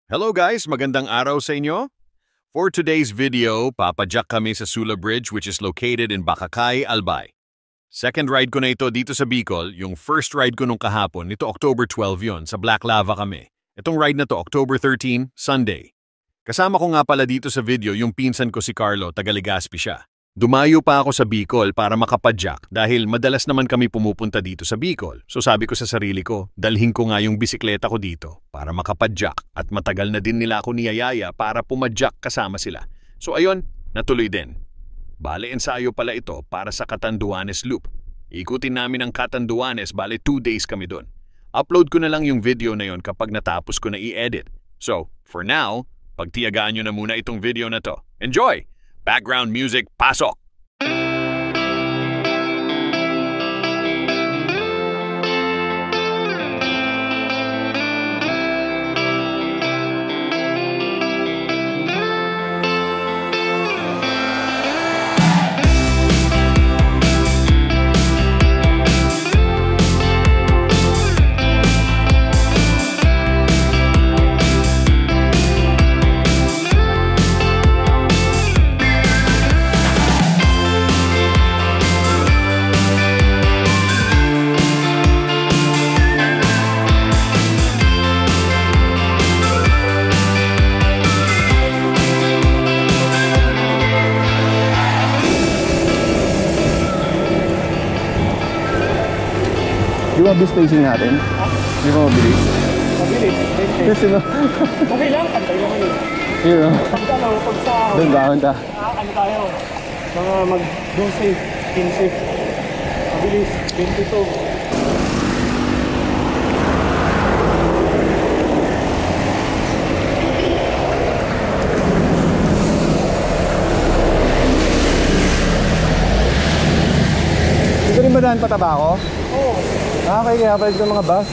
Hello guys, magandang araw sa inyo. For today's video, papadyak kami sa Sula Bridge which is located in Bacacay, Albay. Second ride ko na ito dito sa Bicol, yung first ride ko nung kahapon, ito October 12 yon, sa Black Lava kami. Itong ride na to, October 13, Sunday. Kasama ko nga pala dito sa video yung pinsan ko si Carlo, taga Legazpi siya. Dumayo pa ako sa Bicol para makapadyak dahil madalas naman kami pumupunta dito sa Bicol. So sabi ko sa sarili ko, dalhin ko nga yung bisikleta ko dito para makapadyak at matagal na din nila ako niyayaya para pumadyak kasama sila. So ayun, natuloy din. Bale ensayo pala ito para sa Catanduanes Loop. Ikutin namin ang Catanduanes, bale 2 days kami doon. Upload ko na lang yung video na yon kapag natapos ko na i-edit. So, for now, pagtiyagaan nyo na muna itong video na to. Enjoy! Background music, pasok! Di ba spacing natin? Di ba mabilis? Mabilis? Yes, no? Okay lang, pantay naman eh. Yun, no? Pag sa... Doon ba? Ano tayo? Mga mag-doon safe, in safe. Mabilis, 22. Dito rin ba daan pataba ako? Oo. Okay, kaya pala dito mga bus.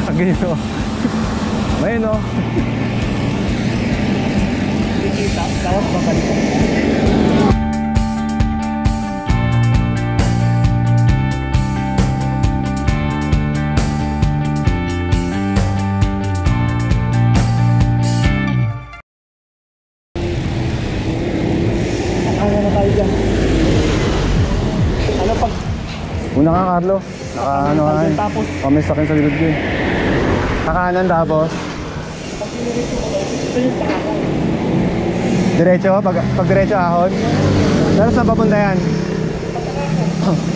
Ang ganito. May no. Kikita, dapat babalik. Ano na tayo dyan? Ano pag... Una ka, Carlo. Naka-ano ka eh. Kami sa akin sa likod ko eh. Kakanan tapos. Diretso? Pag diretso ahon? Pero saan papunta yan?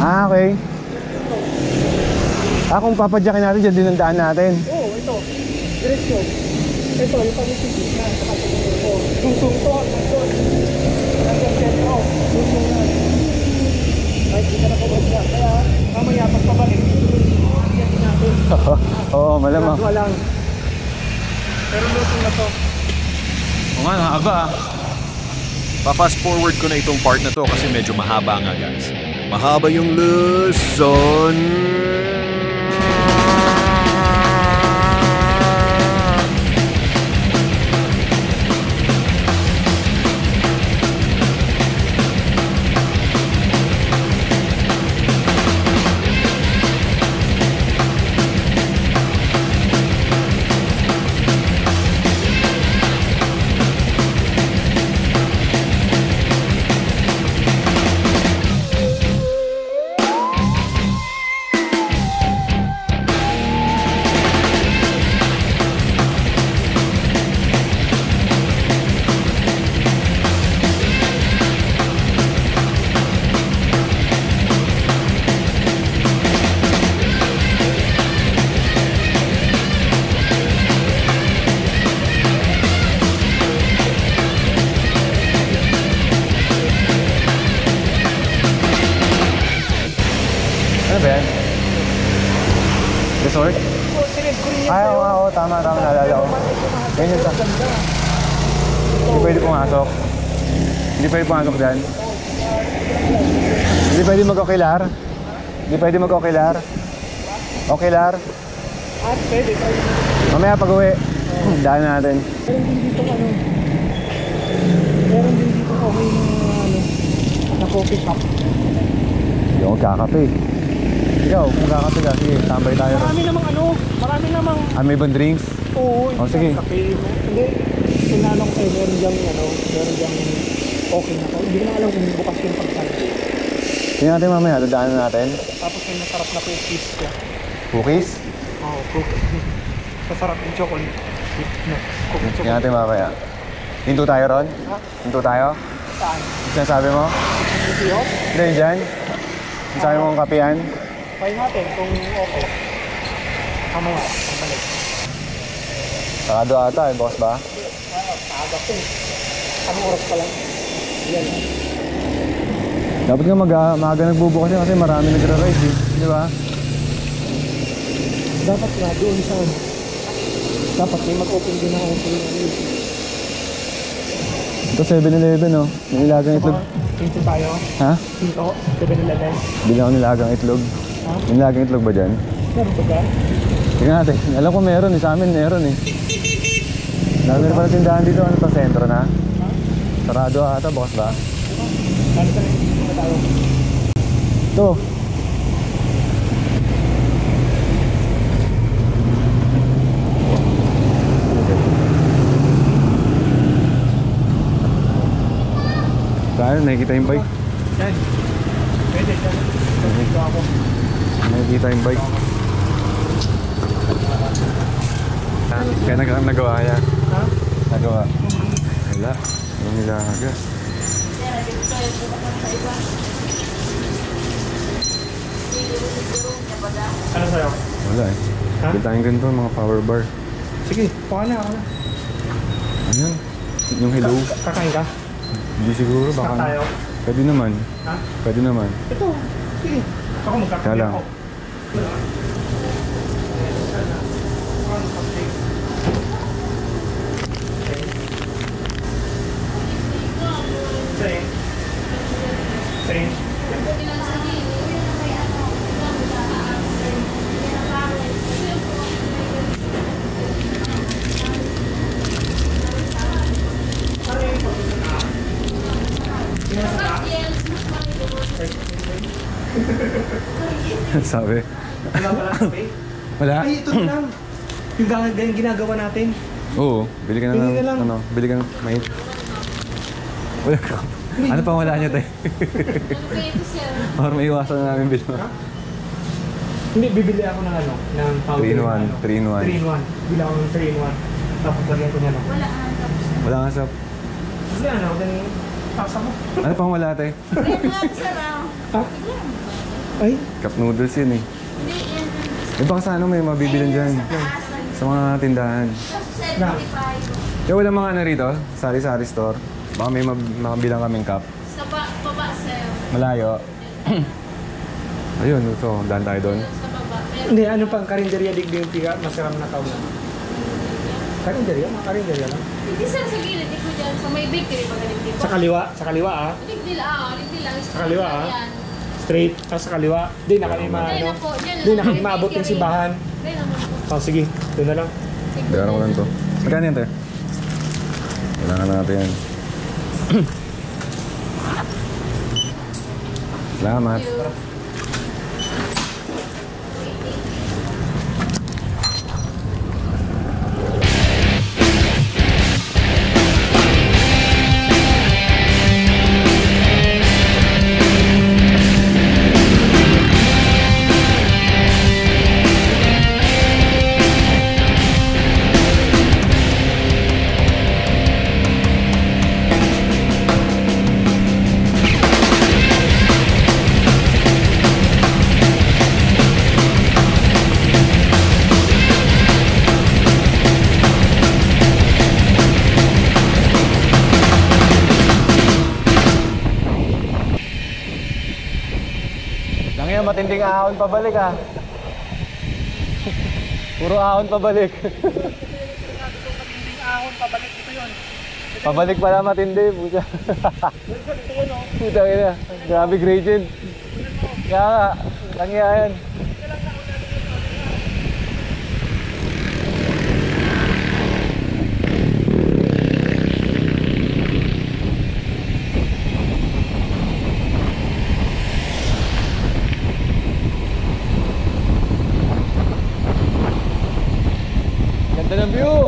Ah, okay. Kung papadyakin natin dyan din ang daan natin. Oo, ito. Diretso. Ito, yung pag-isipin na. Lusong to. Hanggang sentro. Lusong na. Kahit di ka na papadyak. Kaya mamaya pagpabalik. Hanggang natin. Oo, malamang. Walang. Pero lusong na to. O nga, haba ah. Pa-fast forward ko na itong part na to kasi medyo mahaba nga guys. Mahaba yung Luzon. tama, naalala ko. Ganyan sa... Hindi pwede pumasok. Hindi pwede pumasok dyan. Hindi pwede mag-okilar. Hindi pwede mag-okilar. Okilar. At pwede. Mamaya pag-uwi. Daan natin. Meron din dito okay na coffee cup. Hindi ako magkakape. Ikaw, kung magkakape ka, sige, tambay tayo. Marami namang May ibang drinks? oo, Oh, sige. kape. Hindi, tinanong ko kayo, meron diyang okay na to. Hindi ko na alam kung bukas yung pagkain. Tingnan natin mamaya, dadaanan natin. Tapos may masarap na cookies siya. Cookies? Oo, cookies. Masarap yung chocolate. No, cookies Tingnan natin mamaya. Hinto tayo ron? Ha? Hinto tayo? Saan? Sinasabi mo? Ito yun? Hindi, yun dyan. Sinasabi mo ang kapihan? Try natin kung okay. Mamaya, pambalik. Sakado ata, boss ba? Maaga ko eh. Anong oras pa lang? Yan. Dapat nga maaga nagbubukas kasi marami nagra-ride eh. Di ba? Dapat nga doon sa dapat may mag-open din ng open. Ito 7-Eleven oh. May nilagang itlog. Hinto tayo. Ha? Hinto. 7-Eleven. Bili ako nilagang itlog. Ha? May nilagang itlog ba dyan? Meron ba ba? Tingnan natin. Alam ko meron eh. Sa amin meron eh. Dami na pala tindahan dito. Ano to? Sentro na? Ha? Sarado ata. Bukas ba? Lalo sa rin. Tayo. Ito. Saan? Nakikita yung bike? Yan. Pwede. Dito ako. Nakikita yung bike. Kaya nagawa niya. Ha? Nagawa. Wala. Anong nilagas? Ano sa'yo? Wala eh. Ha? Kita tayong ganito, mga power bar. Sige, baka na. Ano yun? Yung hello? Kakain ka? Hindi siguro. Snack Baka tayo. pwede naman. Ha? Pwede naman. Ito. Sige. Ako Kaya magkakain lang. ako. Same. Same. Sabi. Wala pala sabi? Wala? Ay, ito na lang. Yung ganyan ginagawa natin. Oo. Bili ka na Bili ng, ka lang. ano, bili ka ng mais. Wala ka. Ano pang wala niya tayo? Para maiwasan na namin bilhin. Hindi, bibili ako ng ano, ng powder. 3 in 1. ano. 3 in 1. 3 in 1. Bili ako ng 3 in 1. Tapos lagyan ko niya lang. Wala nga sa... Hindi ano, ganyan. Tasa mo. Ano pang wala tayo? Ha? Ay? Cup noodles yun eh. Eh baka sa ano may mabibilan dyan. Sa mga tindahan. Na. Kaya wala mga ano rito? Sari-sari store. Baka may makabilang kaming cup. Sa baba, sir. Malayo. Ayun, so daan tayo doon. Sa baba. Meron Hindi, ano pang karinderya digdi yung tiga, masiram na kaulan. Karinderya? Mga karinderya lang. hindi sir, sa gilid. Iko dyan. Sa may bakery, magaling dito. Sa kaliwa ah. Hindi lang, hindi lang. Sa kaliwa, ah. Yan. Straight, sa kaliwa. Di, nakalima, Hindi ano. na po. Dyan Di, lang. nakalimaabot yung Bakery. simbahan. Hindi naman po. Oh, sige, doon na lang. Bayaran ko lang to. Magkano yan tayo? Kailangan natin yan. Salamat. Thank you. Matinding ahon pabalik ah. Puro ahon pabalik. Matinding ahon, pabalik ito yun. Pabalik pala matindi, puta. Ito yun, oh. Puta ina. Grabe gradient. Kaya nga, langya yan. Ganda ng view!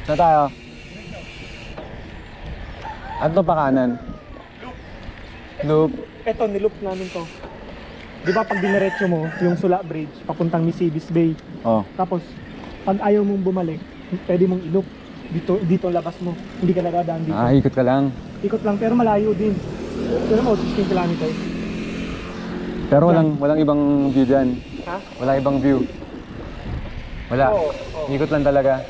Saan tayo? Ano to pa kanan? Loop. Ito, niloop namin to. Di ba pag diniretso mo, yung Sula Bridge, papuntang Misibis Bay. Oh. Tapos, pag ayaw mong bumalik, pwede mong iloop. Dito labas mo. Hindi ka nagadaan dito. Ah, ikot ka lang. Ikot lang, pero malayo din. Pero mo, 16 kilometers. Pero walang ibang view dyan. Ha? Wala ibang view. Wala. Oo, oo. Ikot lang talaga.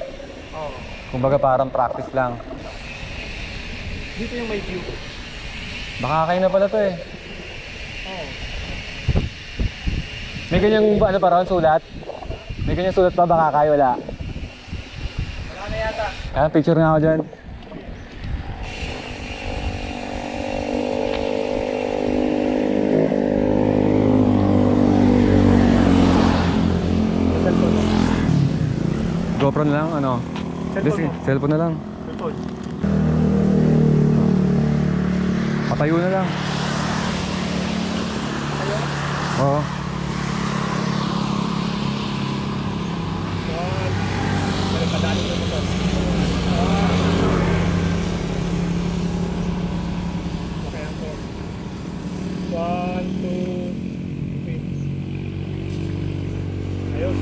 Oo. Kumbaga parang practice lang. Dito yung may view. Baka kayo na pala to eh. Oo. May ganyang ano pa ron, sulat? May ganyang sulat pa, baka kayo wala. Wala na yata. Ah, picture nga ako dyan. Cellphone. GoPro na lang, ano? Cellphone mo. Cellphone na lang. Cellphone. Patayo na lang. Ayun. Oo. Balik padali mo to. Okay, ako. 1, 2, 3. Ayos.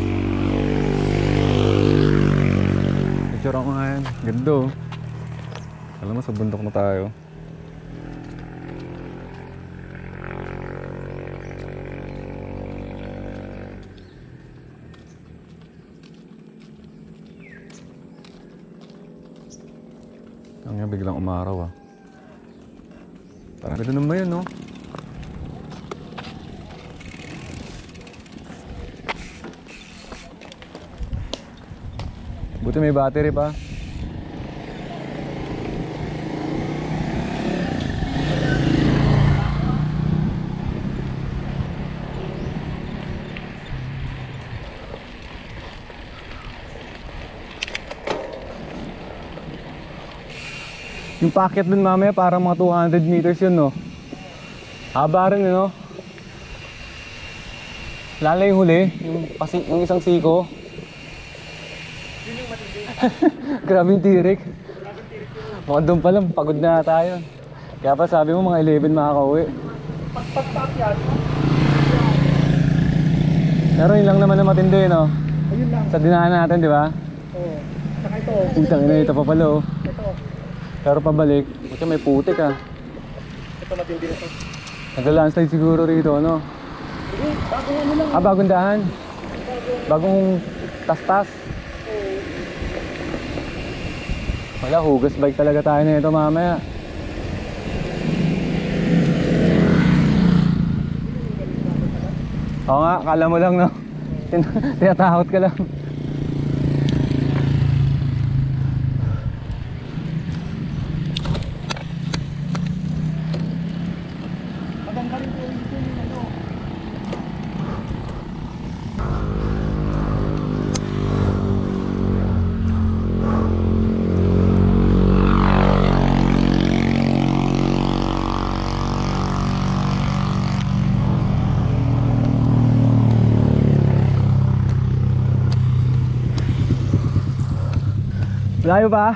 Picture ako nga yan. Ganda oh. Alam mo, sa bundok na tayo. Ang nga biglang umaraw ah. Parang ganda naman yun no? Buti may battery pa. Yung packet dun mamaya parang mga 200 meters yun no. Haba rin no. Lalo yung huli, yung isang siko. Grabe yung tirik. Mukhang doon pa lang, pagod na tayo. Kaya pa sabi mo mga 11 makakauwi. Pagpagpakyan. Pero yun lang naman na matindi no. Ayun lang. Sa dinaan natin di ba? Oo. Saka ito. Putang ina, ito pa pala oh. Ito. Pero pabalik, buti may putik ah. Ito matindi na ito. Nagla-landslide siguro rito no. Hindi, bagong ano lang. Ah, bagong daan. Bagong tas-tas. Wala, hugas bike talaga tayo na ito mamaya. Oo nga, kala mo lang no. Tinatakot ka lang. Maganda rin po yung ano. Layo ba?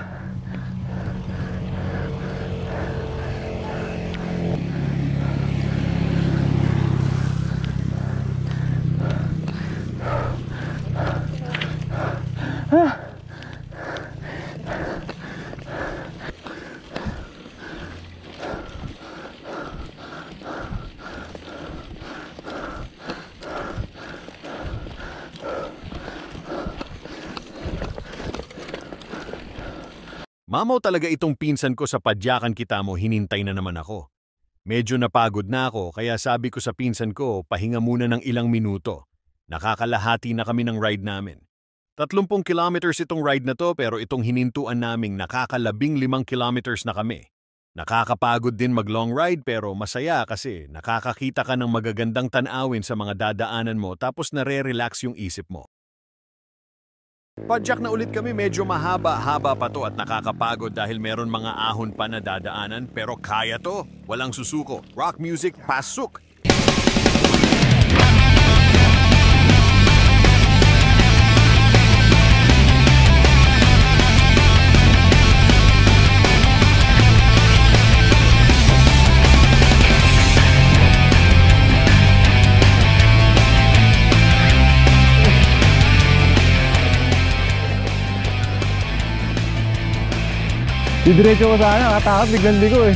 Mamaw talaga itong pinsan ko sa padyakan kita mo, hinintay na naman ako. Medyo napagod na ako kaya sabi ko sa pinsan ko, pahinga muna ng ilang minuto. Nakakalahati na kami ng ride namin. 30 kilometers itong ride na to pero itong hinintuan naming nakakalabing 5 kilometers na kami. Nakakapagod din mag-long ride pero masaya kasi nakakakita ka ng magagandang tanawin sa mga dadaanan mo tapos nare-relax yung isip mo. Padyak na ulit kami, medyo mahaba-haba pa to at nakakapagod dahil meron mga ahon pa na dadaanan pero kaya to, walang susuko. Rock music, pasok! Didiretso ko sana, katakot biglang ligo eh.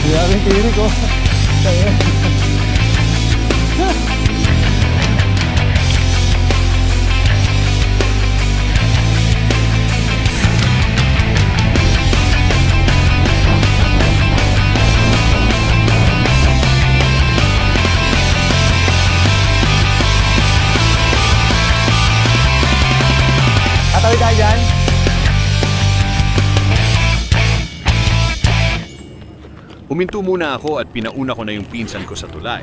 Grabe tirik ko. Tatawid tayo dyan. Huminto muna ako at pinauna ko na yung pinsan ko sa tulay.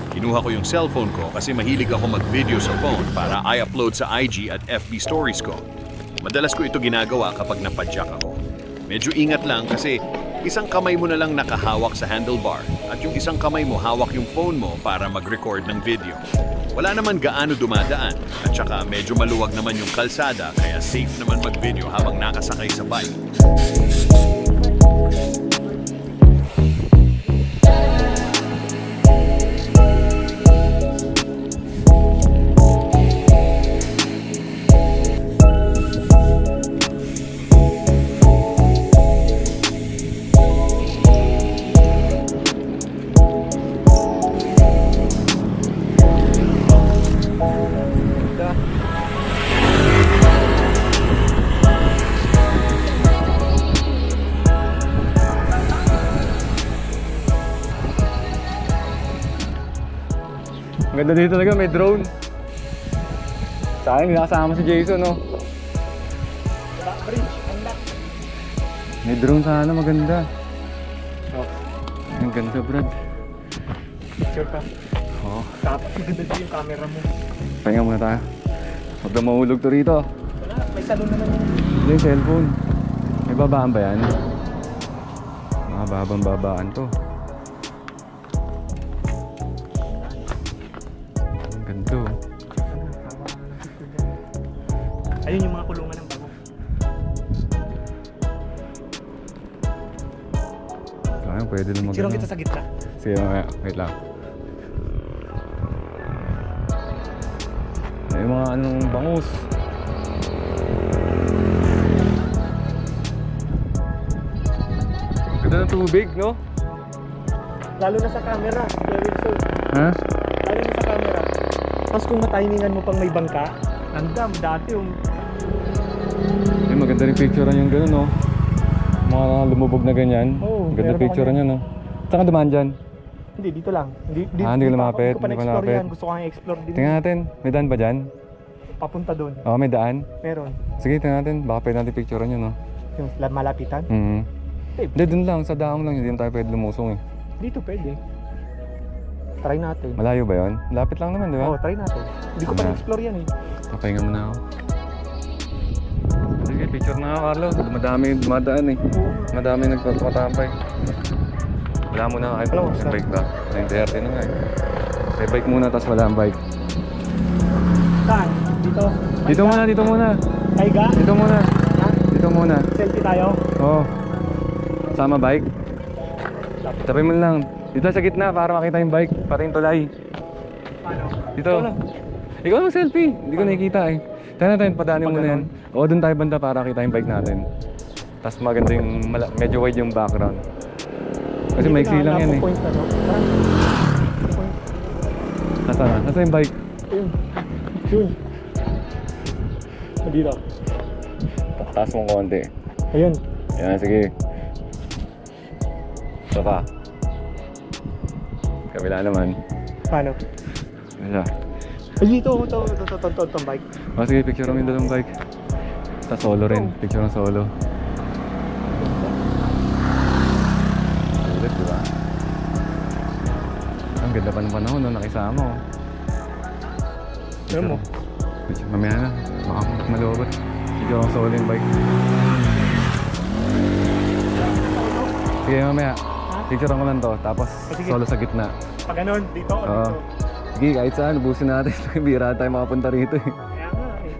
Kinuha ko yung cellphone ko kasi mahilig ako mag-video sa phone para i-upload sa IG at FB stories ko. Madalas ko ito ginagawa kapag napadyak ako. Medyo ingat lang kasi isang kamay mo na lang nakahawak sa handlebar at yung isang kamay mo hawak yung phone mo para mag-record ng video. Wala naman gaano dumadaan at saka medyo maluwag naman yung kalsada kaya safe naman mag-video habang nakasakay sa bike. Ang ganda dito talaga, may drone. Sa akin, nakasama si Jason, no? May drone sana, maganda. Oh. Ang ganda, Brad. Picture ka. Oo. Tapos maganda din yung camera mo. Pahinga muna tayo. Huwag na mahulog to rito. Wala, may salon naman yun. Hindi yung cellphone. May babaan ba yan? Mga babaan to. Ang ganda, oh. Ayun yung mga kulungan ng bago. Sayang, pwede na mag- Sirong kita sa gitna. Sige, mamaya. Wait lang. May mga anong bangus. Ganda ng tubig, no? Lalo na sa camera, Kuya Wilson. Ha? Lalo na sa camera. Tapos kung matimingan mo pang may bangka, andam, dati yung... Ay, maganda rin picturean yung gano'n, no? Mga lumubog na ganyan. Oo, Ganda meron picturean ako yan, no? Saan ka dumaan dyan? Hindi, dito lang. Hindi Hindi ka lumapit, Hindi ko pa hindi ka na-explore lumapit. yan. Gusto ko nga i-explore din. Tingnan natin, may daan ba dyan? Papunta doon. Oo, may daan. Meron. Sige, tingnan natin. Baka pwede natin picturean yun, no? Yung malapitan. Hindi, dun lang. Sa daang lang. Hindi na tayo pwede lumusong, eh. Dito pwede. Try natin. Malayo ba yun? Lapit lang naman, di ba? Oo, try natin. Hindi ko pa Ano? na-explore yan eh. Papahinga muna ako. Sige. Picture na nga, Carlo. Madami dumadaan eh. Madami nagpapatampay. Wala muna kahit may bike ba? 9:30 na nga eh. May bike muna, tapos wala ang bike. Saan? Dito? Dito muna, dito muna. Taiga? Dito muna. Dito muna. Selfie tayo? Oo. Sama bike. Tabi mo lang. Dito sa gitna para makita yung bike. Pati yung tulay. Paano? Dito. Ikaw ang selfie. Hindi ko nakikita eh. Tayo natin, padaanin muna yan. Oo, doon tayo banda para kita yung bike natin. Tapos maganda yung, medyo wide yung background. Kasi maiksi lang yan eh. Point na, no? Nasa na? Nasa yung bike? Ayun. Yun. Dito. Taas mong konti. Ayun. Ayan, sige. Ito pa. Kabila naman. Paano? Wala. Ay, dito. Itong bike. O sige, picture mo yung dalawang bike. Tapos solo rin. Picture ng solo. Ulit, diba? Ang ganda pa ng panahon, no? Nakisama mo. Ano mo? Picture, mamaya na. Baka malobot. Picture ng solo yung bike. Sige, mamaya. Picture ko lang to. Tapos solo sa gitna. Pag ganun, dito o Oo. dito? Sige, kahit saan. Ubusin natin. Bira tayo makapunta rito eh. Kaya nga eh.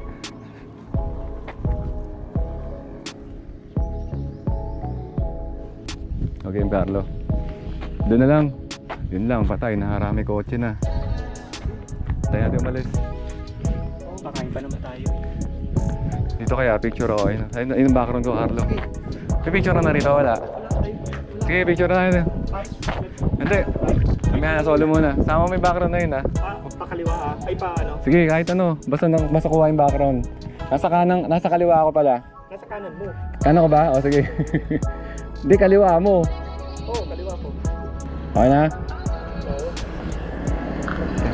Okay, Carlo. Doon na lang. Yun lang, patay. Naharami kotse na. Tayo natin umalis. Oo, kakain pa naman tayo. Dito kaya, picture ako. Ayun yung background ko, Carlo. May picture na rito, wala. Sige, picture na tayo. Hindi. Mamaya na, solo muna. Sama mo yung background na yun, ha. Pakaliwa ay pa ano? Sige, kahit ano. Basta kuha yung background. Nasa kaliwa ako pala. Nasa kanan mo. Kanan ko ba? O, sige. Hindi, kaliwa mo. Oo, kaliwa ko. Okay na? Oo.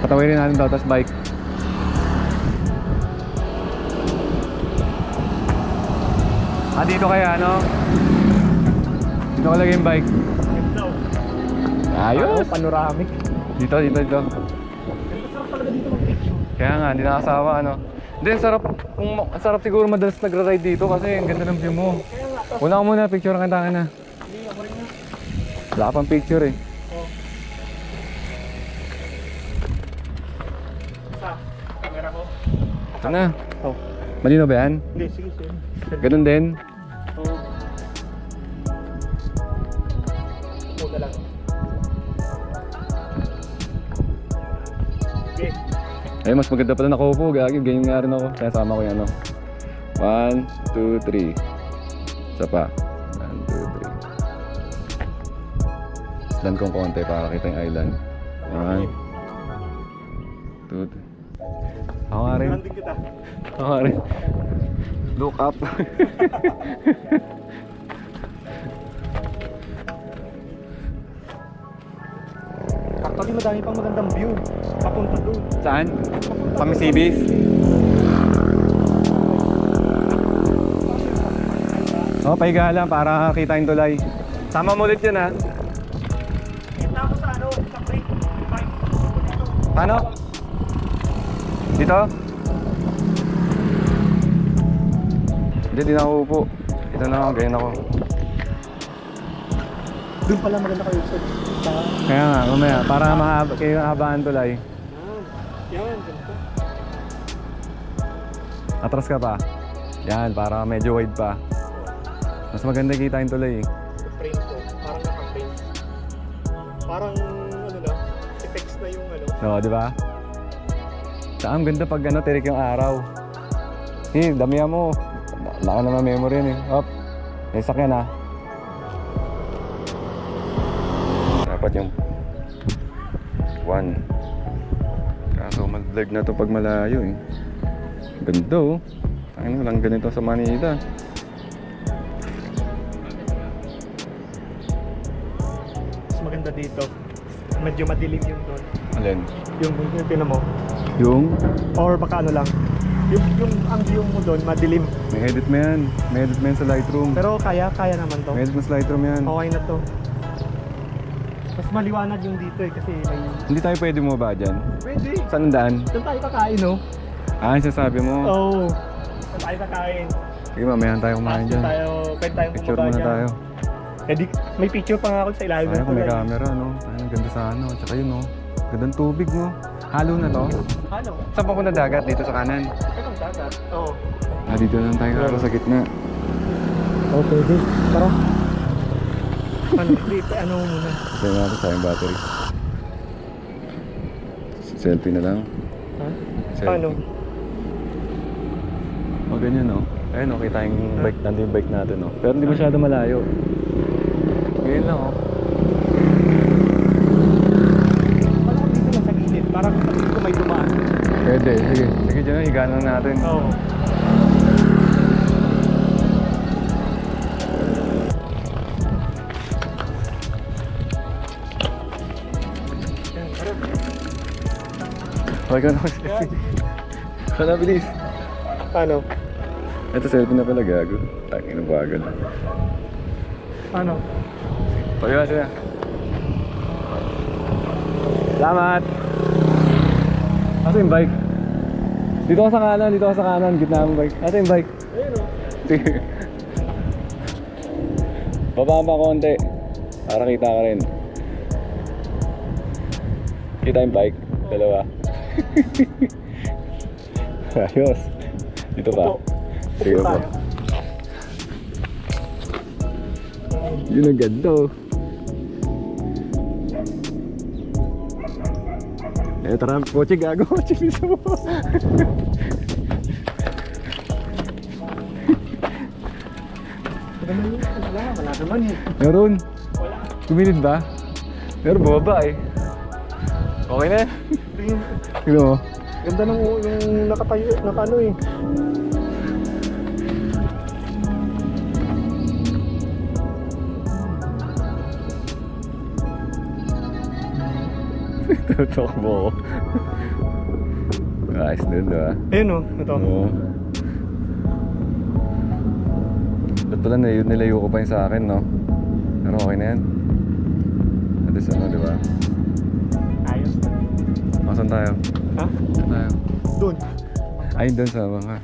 Patawirin natin daw, tas bike. Dito kaya, ano? Dito ko lagay yung bike. Ganda oh. Ayos! Panoramic. Dito. Sarap talaga dito mag-picture. Kaya nga, hindi nakakasawa, ano? Hindi, ang sarap siguro madalas nagra-ride dito kasi ang ganda ng view mo. Una ko muna, picture ang kantangan na. Hindi, ako rin na. Wala pang picture eh. Oo. Sa camera ko. Ito na. Oh. Malino ba yan? Hindi, sige. Ganun din. Oo. Muna lang. Okay. Ay, mas maganda pala nakaupo. Gagi, ganyan nga rin ako. Kaya sama ko yung ano. 1, 2, 3. Isa pa. 1, 2, 3. Stand kong konti para kita yung island. 1, 2, 3. Ako nga rin. Landing kita. Ako nga rin. Look up. Actually, madami pang magandang view. Papunta doon. Saan? Pamisibis? Oh, pahiga lang para kita yung tulay. Sama mo ulit yun ha. Kita ko sa ano, sa creek. Bike. Paano? Dito? Hindi na ako upo. Ito na ako, ganyan ako. Doon pala maganda kayo sa Kaya nga, mamaya, para kayo habaan tulay. yan, ganito. Atras ka pa. Yan, para medyo wide pa. Mas maganda kita yung tulay eh. Frame ko, parang naka-frame. Parang, ano na, effects na yung ano. No, di ba? Saan ang ganda pag ano, tirik yung araw. Damihan mo. Laka naman memory yun eh. Hop. May sakyan ha. Dapat yung 1. Kaso mag-vlog na to pag malayo eh. Ganda oh. Tangin mo lang ganito sa Manila. Mas maganda dito. Medyo madilim yung doon. Alin? Yung tinan mo. Yung? Or baka ano lang. Yung ang view mo doon, madilim. May edit mo yan. May edit mo yan sa Lightroom. Pero kaya naman to. May edit mo sa Lightroom yan. Okay na to. Mas maliwanag yung dito eh, kasi may... Hindi tayo pwede mo ba dyan? Pwede. Saan ang daan? Doon tayo kakain, no? Ah, yung sasabi mo. Oo. Doon tayo kakain. Sige, mamayan tayo kumain dyan. Pwede tayo Picture bumaba muna dyan. tayo. May picture pa nga ako sa ilalim Ayun ng kung may tulay. camera, no? Ayun, ganda sa ano. Tsaka yun, no? Gandang tubig, no? Halo na to. Ano? Saan pa punta dagat? Dito sa kanan. Itong dagat. Oo. Dito na lang tayo karo sa gitna. Okay, di. Tara. Ano? Ano muna? Kasi natin sa yung battery. Selfie na lang. Ha? Selfie. Paano? O, ganyan, no? Ayun, okay tayong bike. Nandun yung bike natin, no? Pero hindi masyado malayo. Ganyan lang, oh. Wala ko dito lang sa gilid. Parang dito may dumaan. Pwede. Sige. Sige, dyan, higaan lang natin. Oo. Okay ka na mag-selfie. Wala, bilis. Paano? Ito, selfie na pala, gago. Tangin na bagal. Paano? Pag-iwas na. Salamat! Asa yung bike? Dito ka sa kanan, dito ka sa kanan. Gitna ng bike. Asa yung bike? Ayun o. Sige. Baba pa konti. Para kita ka rin. Kita yung bike. Dalawa. Ayos. Dito pa. Sige po. Yun ang ganda oh. Eh tara, kotse gago. Kotse mismo. Wala naman eh. Meron. Wala. Kuminid ba? Meron bumaba eh. Okay na? Tignan mo. Ganda ng yung nakatayo, nakano eh. Tutok mo. Ayos din, diba? Ayun o, ito. Oo. Ba't pala nilayo ko pa yun sa akin, no? Pero okay na yan. At least ano, diba? Ayos. Saan tayo? Ha? Saan tayo? Doon. Ayun doon sa mga.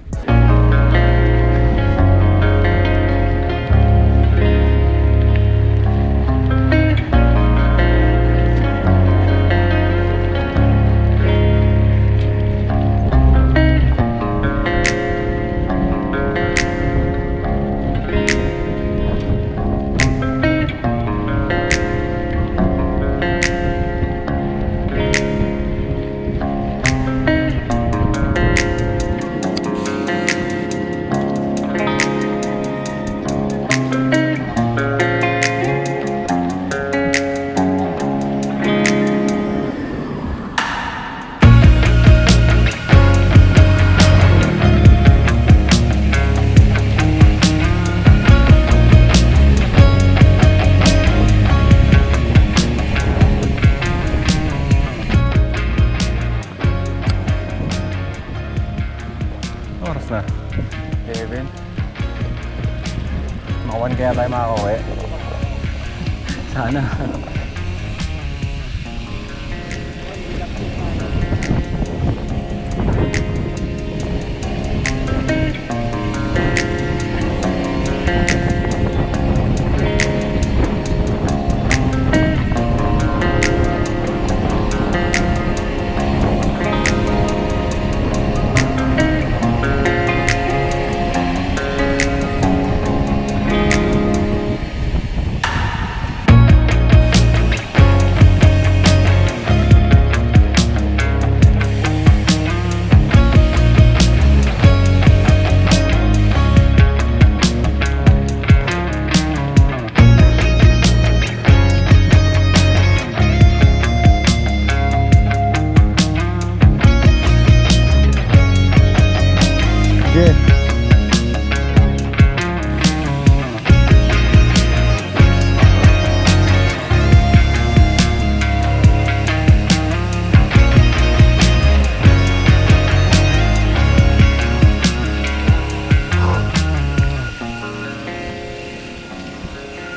Oras na. 11. Makawan kaya tayo makakauwi. Sana.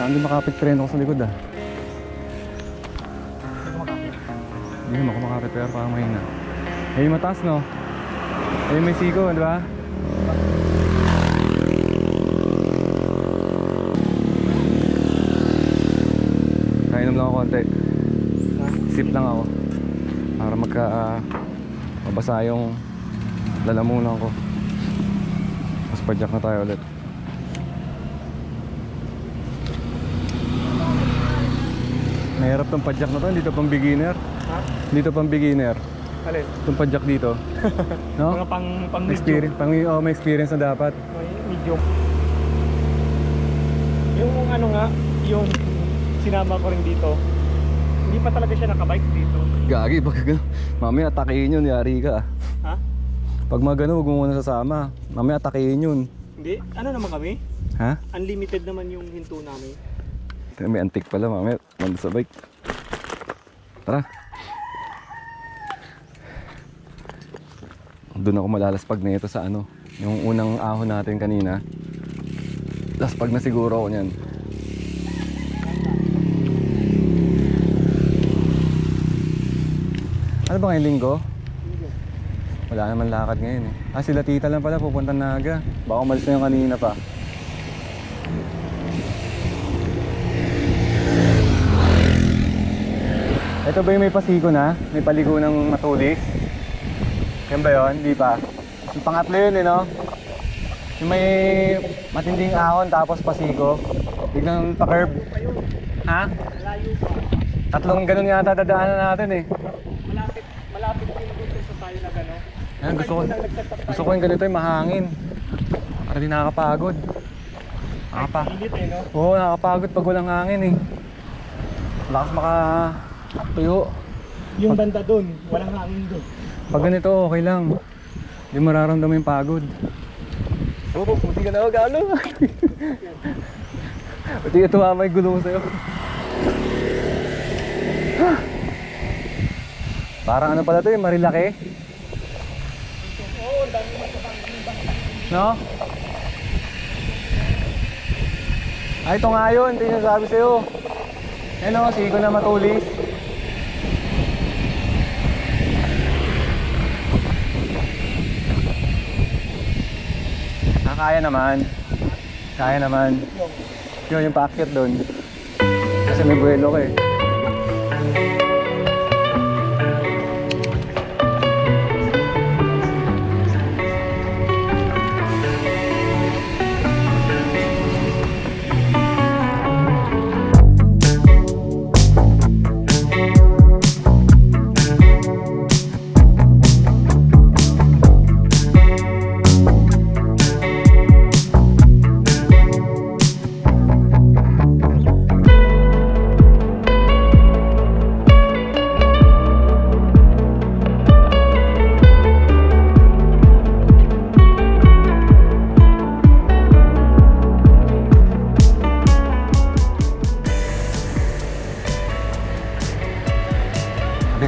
Hindi makapit preno ko sa likod ah. Hindi naman ako makapit pero parang mahina. Ayun mataas no? Ayun may siko, di ba? konti. Sip lang ako. Para mabasa yung lalamunan ko. Mas padyak na tayo ulit. Mahirap tong padyak na to, hindi to pang beginner. Ha? Hindi to pang beginner. Alin? Itong padyak dito. No? Mga pang May experience, may experience na dapat. medium. Yung ano nga, yung sinama ko rin dito. Hindi pa talaga siya nakabike dito. Gagi, pag mamaya atakihin yun, yari ka. Ha? Pag mga ganun, huwag mo muna sasama. Mamaya atakihin yun. Hindi. Ano naman kami? Ha? Unlimited naman yung hinto namin. May antik pala, mamaya. Nandun sa bike. Tara. Doon ako malalaspag na ito sa ano. Yung unang ahon natin kanina. Laspag na siguro ako niyan. Ano ba ngayong linggo? Wala naman lakad ngayon eh. Ah, sila tita lang pala pupunta na aga. Baka umalis na yung kanina pa. Ito ba yung may pasiko na? May paligo ng matulis? Yan ba yun? Di pa. Yung pangatlo yun eh, no? Yung may matinding ahon tapos pasiko. Biglang pa-curve. Ha? Malayo pa. Tatlong ganun yata dadaanan natin eh. Malapit din dito sa tayo na gano'n. Ayan, gusto ko yung ganito yung mahangin. Para di nakakapagod. Init eh, no? Oo, nakakapagod pag walang hangin eh. Lakas makatuyo. Yung banda dun, walang hangin dun. Pag ganito, okay lang. Hindi mararamdaman yung pagod. Oo, puti ka na galo. Puti ka tumama yung gulo ko sa'yo. Parang ano pala ito yung Marilaki? Oo, dami No? Ay, ito nga yun. Ito yung sabi sa'yo. Ano, sigo na matulis. Kaya naman. Kaya naman. Yun, yung paakyat doon. Kasi may buwelo ka eh.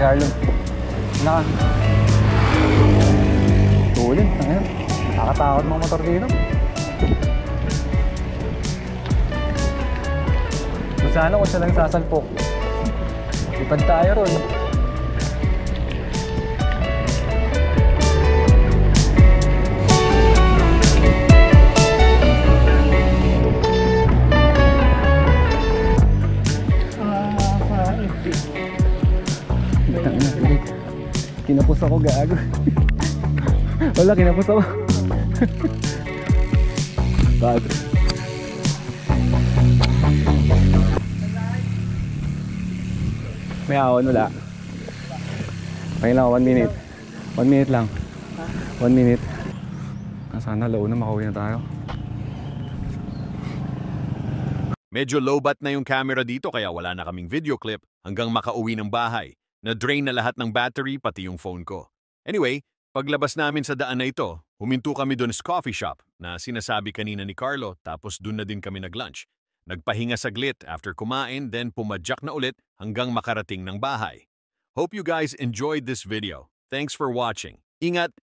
Carlo. Tulin, ngayon. Nakakatakot mga motor dito. Kung sana kung siya lang sasalpok. Ipad tayo ron. Kinapos ako, gago. Wala, kinapos ako. Bago. May ahon, wala. May lang, 1 minute. 1 minute lang. 1 minute. Sana low na, makauwi na tayo. Medyo low-bat na yung camera dito kaya wala na kaming video clip hanggang makauwi ng bahay. Na-drain na lahat ng battery pati yung phone ko. Anyway, paglabas namin sa daan na ito, huminto kami doon sa coffee shop na sinasabi kanina ni Carlo tapos doon na din kami nag-lunch. Nagpahinga saglit after kumain then pumadyak na ulit hanggang makarating ng bahay. Hope you guys enjoyed this video. Thanks for watching. Ingat